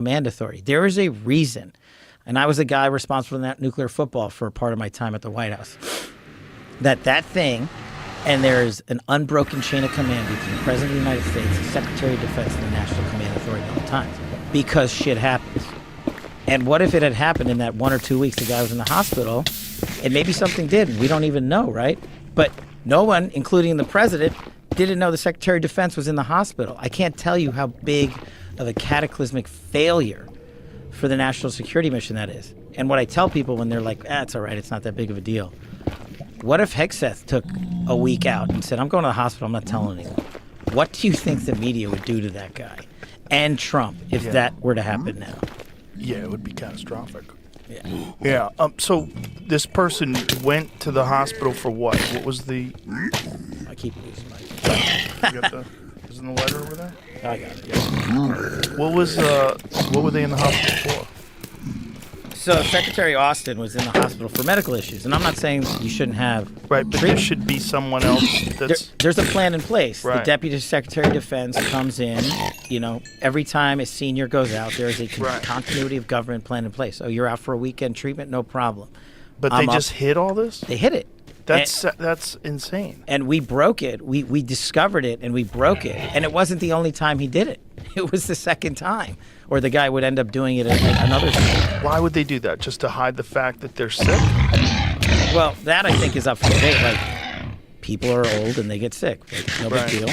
Command Authority. There is a reason, and I was a guy responsible for that nuclear football for part of my time at the White House, that thing, and there's an unbroken chain of command between the President of the United States, the Secretary of Defense, and the National Command Authority at all times, because shit happens. And what if it had happened in that 1 or 2 weeks the guy was in the hospital, and maybe something did, we don't even know, right? But no one, including the President, didn't know the Secretary of Defense was in the hospital. I can't tell you how big of a cataclysmic failure for the national security mission that is. And what I tell people when they're like, it's all right, it's not that big of a deal. What if Hegseth took a week out and said, I'm going to the hospital, I'm not telling anyone? What do you think the media would do to that guy and Trump if that were to happen now? Yeah, it would be catastrophic. Yeah. Yeah. So this person went to the hospital for what? What was the... I keep losing my... You got the... Isn't the letter over there? I got it, yeah. What were they in the hospital for? So Secretary Austin was in the hospital for medical issues, and I'm not saying you shouldn't have Right, but there should be someone else that's... There's a plan in place. Right. The Deputy Secretary of Defense comes in, every time a senior goes out, there's a continuity of government plan in place. So you're out for a weekend treatment, no problem. But they just hid all this? They hid it. That's insane. And we broke it. We discovered it, and we broke it. And it wasn't the only time he did it. It was the second time. Or the guy would end up doing it at another time. Why would they do that? Just to hide the fact that they're sick? Well, that I think is up for debate. Like, people are old and they get sick. Like, no big deal.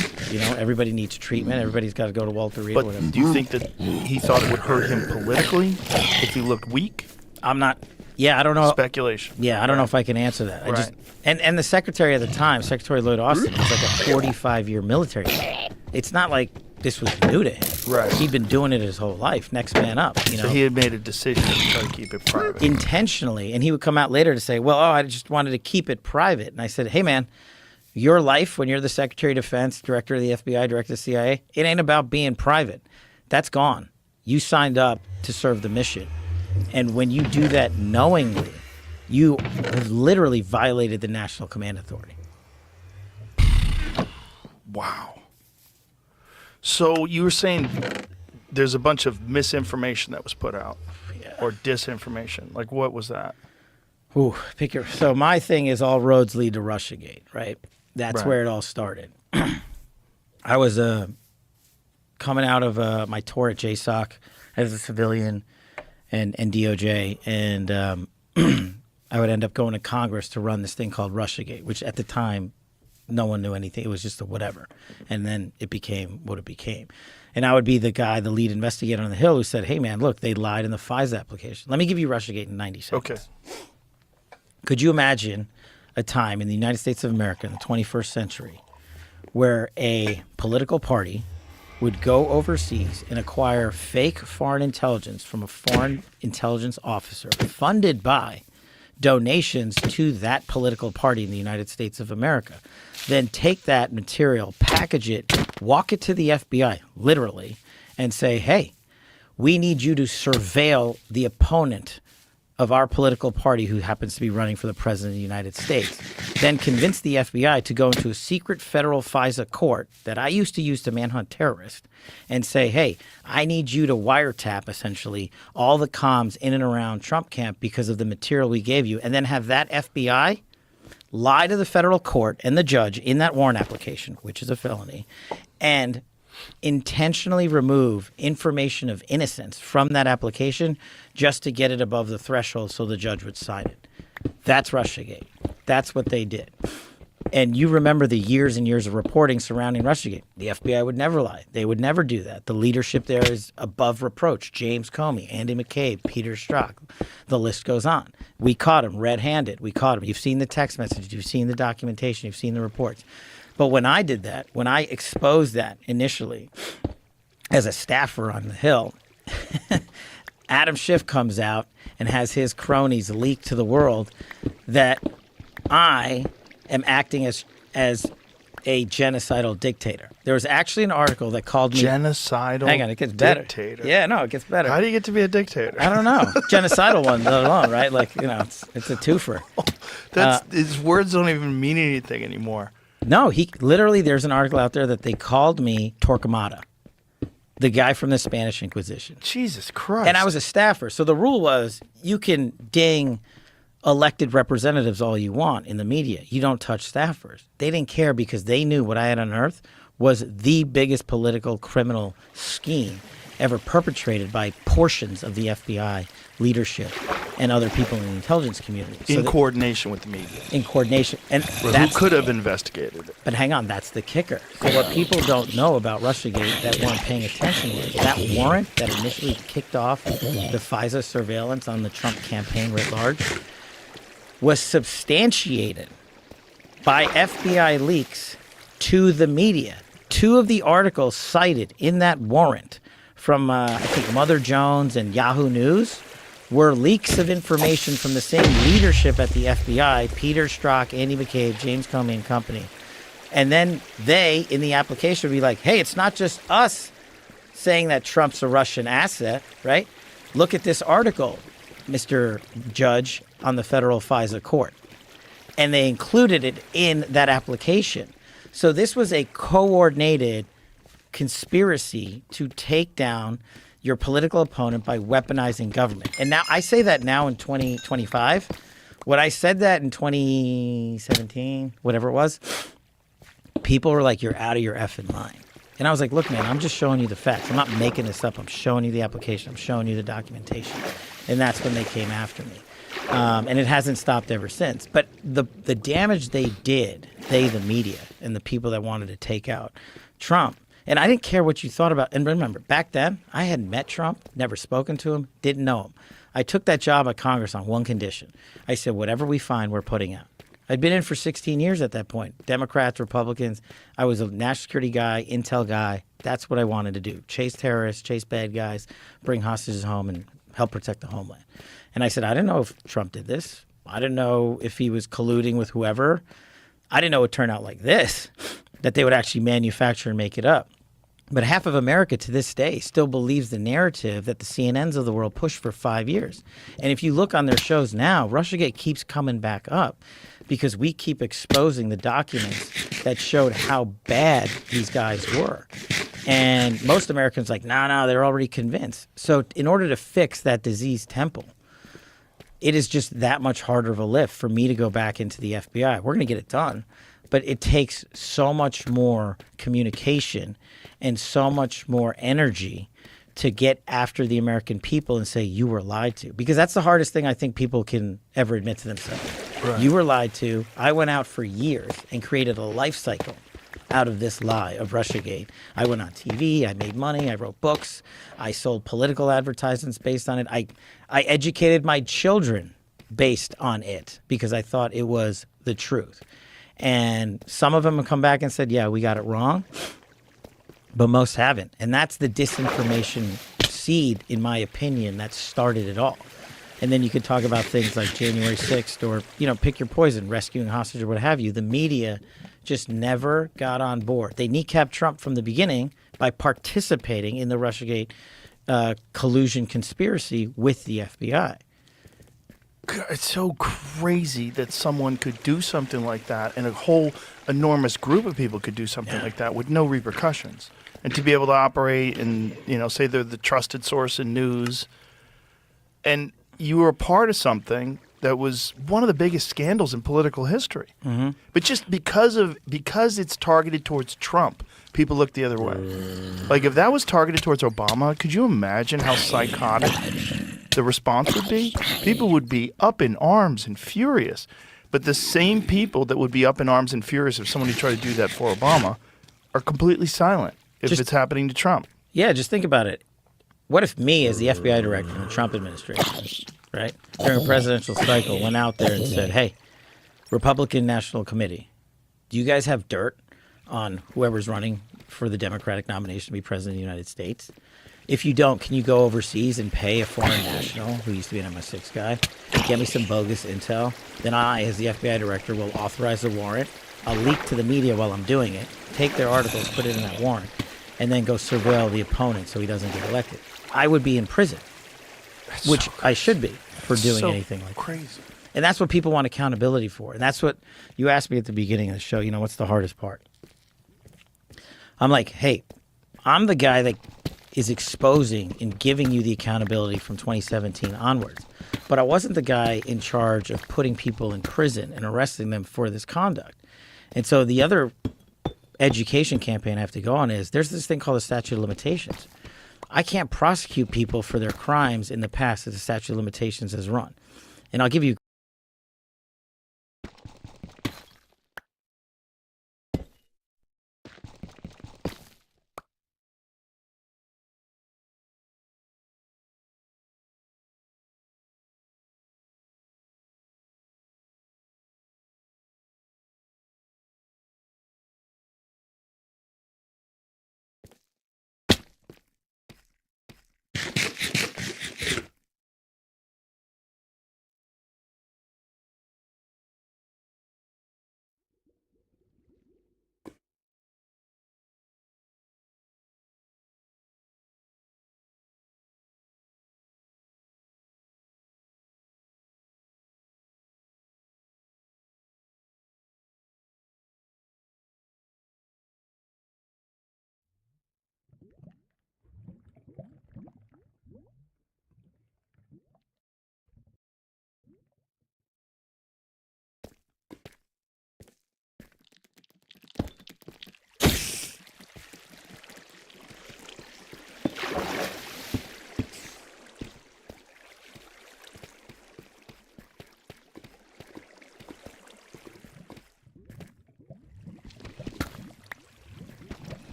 Everybody needs treatment. Everybody's got to go to Walter Reed or whatever. But do you think that he thought it would hurt him politically if he looked weak? I'm not... Yeah, I don't know. Speculation. Yeah, I don't know if I can answer that. And the secretary at the time, Secretary Lloyd Austin, was like a 45-year military guy. It's not like this was new to him. Right. He'd been doing it his whole life. Next man up. So he had made a decision to try to keep it private. Intentionally. And he would come out later to say, I just wanted to keep it private. And I said, hey, man, your life when you're the Secretary of Defense, Director of the FBI, Director of the CIA, it ain't about being private. That's gone. You signed up to serve the mission. And when you do that knowingly, you have literally violated the National Command Authority. Wow. So you were saying there's a bunch of misinformation that was put out or disinformation. Like, what was that? Ooh, so my thing is all roads lead to Russiagate, right? That's where it all started. I was coming out of my tour at JSOC as a civilian and DOJ, and I would end up going to Congress to run this thing called Russiagate, which at the time no one knew anything. It was just a whatever. And then it became what it became. And I would be the guy, the lead investigator on the Hill who said, hey, man, look, they lied in the FISA application. Let me give you Russiagate in 90 seconds. Okay. Could you imagine a time in the United States of America in the 21st century where a political party would go overseas and acquire fake foreign intelligence from a foreign intelligence officer funded by donations to that political party in the United States of America, then take that material, package it, walk it to the FBI, literally, and say, hey, we need you to surveil the opponent of our political party who happens to be running for the president of the United States, then convince the FBI to go into a secret federal FISA court that I used to use to manhunt terrorists and say, hey, I need you to wiretap, essentially, all the comms in and around Trump camp because of the material we gave you, and then have that FBI lie to the federal court and the judge in that warrant application, which is a felony, and intentionally remove information of innocence from that application just to get it above the threshold so the judge would sign it. That's Russiagate. That's what they did. And you remember the years and years of reporting surrounding Russiagate. The FBI would never lie. They would never do that. The leadership there is above reproach. James Comey, Andy McCabe, Peter Strzok. The list goes on. We caught him red-handed. We caught him. You've seen the text messages. You've seen the documentation. You've seen the reports. But when I did that, when I exposed that initially as a staffer on the Hill, Adam Schiff comes out and has his cronies leak to the world that I am acting as a genocidal dictator. There was actually an article that called me... Genocidal Hang on, it gets better. Dictator. Yeah, no, it gets better. How do you get to be a dictator? I don't know. Genocidal one, let alone, right? Like, it's a twofer. His words don't even mean anything anymore. No, there's an article out there that they called me Torquemada. the guy from the Spanish Inquisition. Jesus Christ. And I was a staffer. So the rule was you can ding elected representatives all you want in the media. You don't touch staffers. They didn't care because they knew what I had unearthed was the biggest political criminal scheme ever perpetrated by portions of the FBI leadership and other people in the intelligence community. In coordination with the media. In coordination. And who could have investigated it. But hang on, that's the kicker. So what people don't know about Russiagate that weren't paying attention was that warrant that initially kicked off the FISA surveillance on the Trump campaign writ large was substantiated by FBI leaks to the media. 2 of the articles cited in that warrant from, I think, Mother Jones and Yahoo News were leaks of information from the same leadership at the FBI, Peter Strzok, Andy McCabe, James Comey and company. And then they, in the application, would be like, hey, it's not just us saying that Trump's a Russian asset, right? Look at this article, Mr. Judge, on the federal FISA court. And they included it in that application. So this was a coordinated conspiracy to take down your political opponent by weaponizing government. And now I say that now in 2025. When I said that in 2017, whatever it was, people were like, you're out of your effing mind. And I was like, look, man, I'm just showing you the facts. I'm not making this up. I'm showing you the application. I'm showing you the documentation. And that's when they came after me. And it hasn't stopped ever since. But the damage they did, the media, and the people that wanted to take out Trump, and I didn't care what you thought about. And remember, back then, I hadn't met Trump, never spoken to him, didn't know him. I took that job at Congress on one condition. I said, whatever we find, we're putting out. I'd been in for 16 years at that point. Democrats, Republicans. I was a national security guy, intel guy. That's what I wanted to do. Chase terrorists, chase bad guys, bring hostages home, and help protect the homeland. And I said, I didn't know if Trump did this. I didn't know if he was colluding with whoever. I didn't know it would turn out like this, that they would actually manufacture and make it up. But half of America to this day still believes the narrative that the CNNs of the world pushed for 5 years. And if you look on their shows now, Russiagate keeps coming back up because we keep exposing the documents that showed how bad these guys were. And most Americans are like, no, they're already convinced. So in order to fix that diseased temple, it is just that much harder of a lift for me to go back into the FBI. We're going to get it done. But it takes so much more communication and so much more energy to get after the American people and say you were lied to. Because that's the hardest thing I think people can ever admit to themselves. Right. You were lied to. I went out for years and created a life cycle out of this lie of Russiagate. I went on TV. I made money. I wrote books. I sold political advertisements based on it. I educated my children based on it because I thought it was the truth. And some of them have come back and said, yeah, we got it wrong. But most haven't. And that's the disinformation seed, in my opinion, that started it all. And then you could talk about things like January 6th or, pick your poison, rescuing hostage or what have you. The media just never got on board. They kneecapped Trump from the beginning by participating in the Russiagate collusion conspiracy with the FBI. It's so crazy that someone could do something like that and a whole enormous group of people could do something like that with no repercussions. And to be able to operate and, say they're the trusted source in news. And you were a part of something that was one of the biggest scandals in political history. Mm-hmm. But just because it's targeted towards Trump, people look the other way. Like if that was targeted towards Obama, could you imagine how psychotic the response would be? People would be up in arms and furious. But the same people that would be up in arms and furious if somebody tried to do that for Obama are completely silent if it's happening to Trump. Yeah, just think about it. What if me, as the FBI director in the Trump administration, right, during a presidential cycle, went out there and said, hey, Republican National Committee, do you guys have dirt on whoever's running for the Democratic nomination to be president of the United States? If you don't, can you go overseas and pay a foreign national who used to be an MI6 guy, get me some bogus intel? Then I, as the FBI director, will authorize a warrant. I'll leak to the media while I'm doing it, take their articles, put it in that warrant, and then go surveil the opponent so he doesn't get elected. I would be in prison, which I should be for doing anything like that. Crazy. And that's what people want accountability for. And that's what you asked me at the beginning of the show, what's the hardest part? I'm like, hey, I'm the guy that is exposing and giving you the accountability from 2017 onwards. But I wasn't the guy in charge of putting people in prison and arresting them for this conduct. And so the other education campaign I have to go on is there's this thing called the statute of limitations. I can't prosecute people for their crimes in the past that the statute of limitations has run. And I'll give you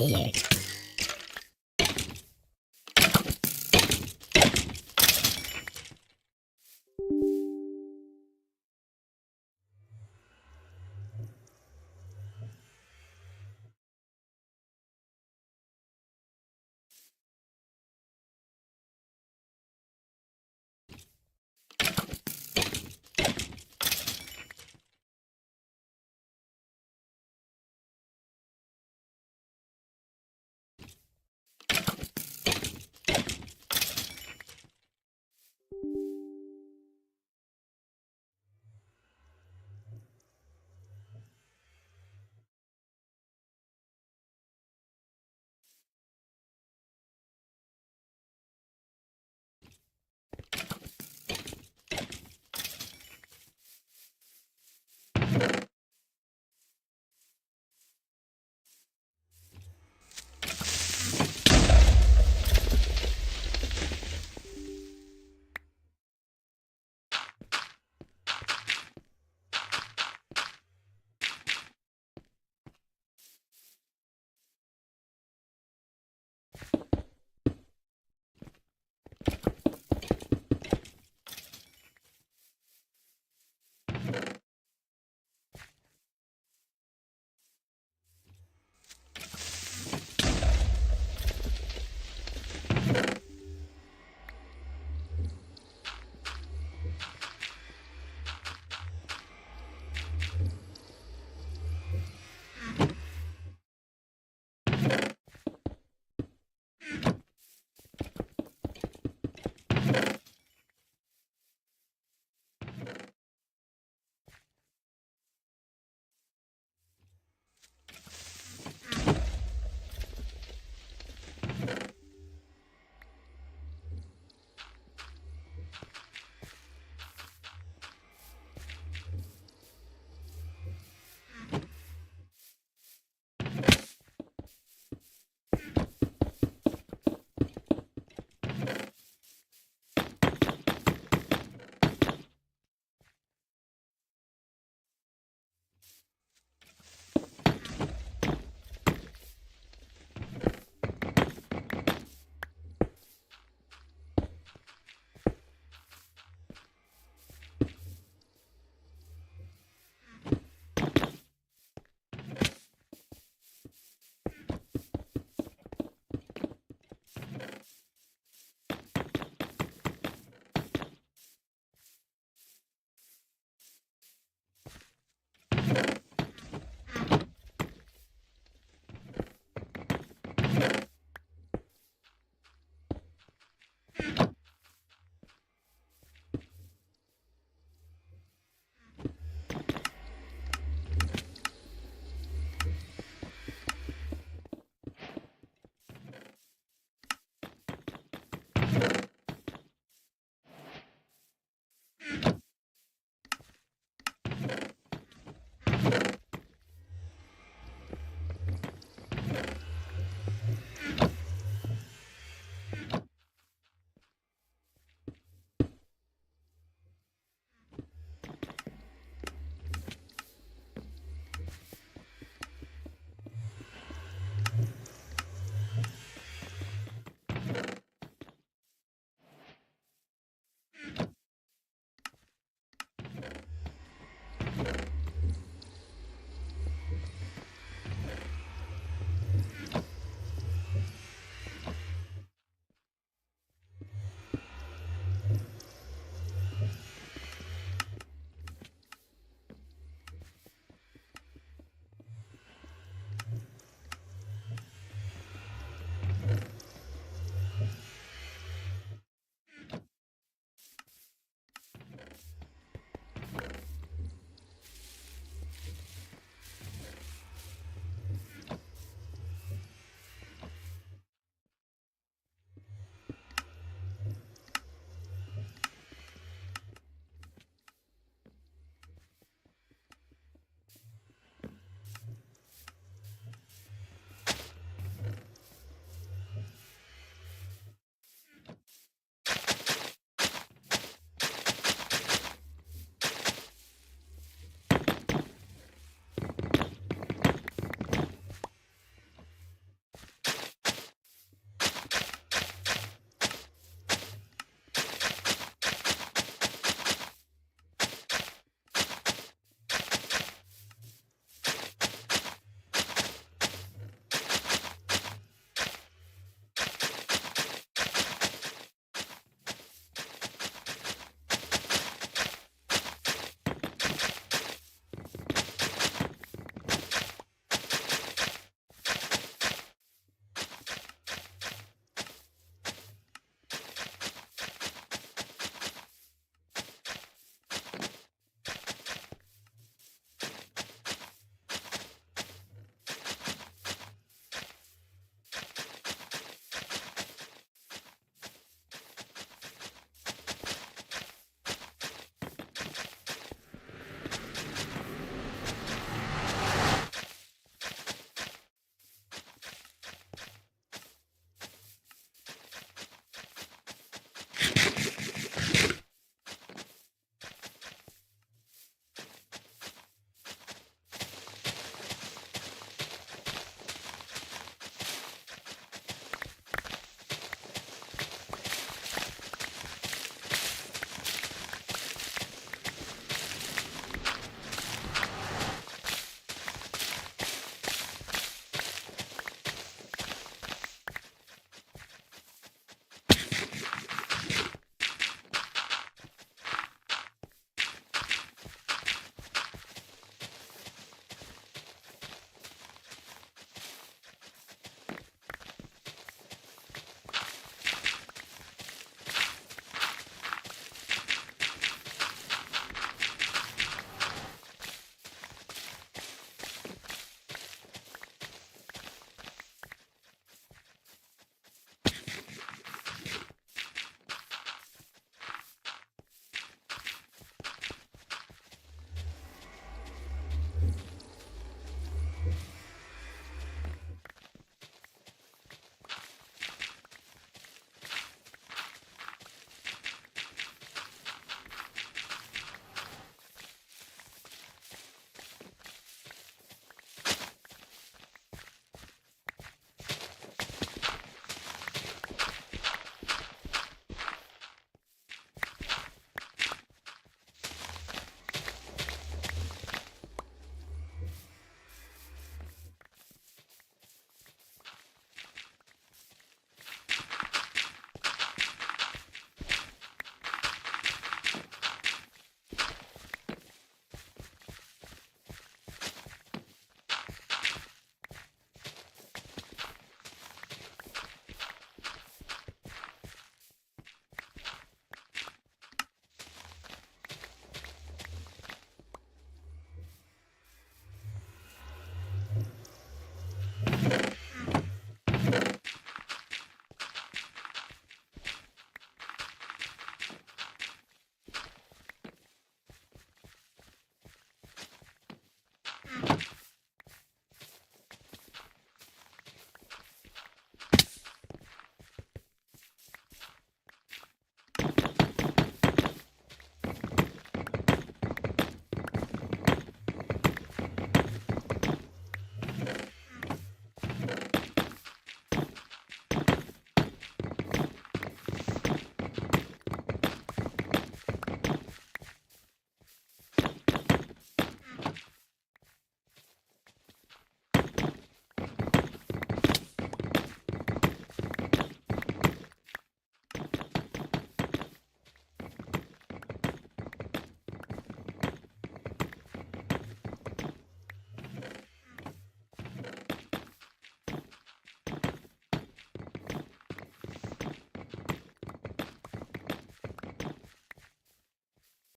here.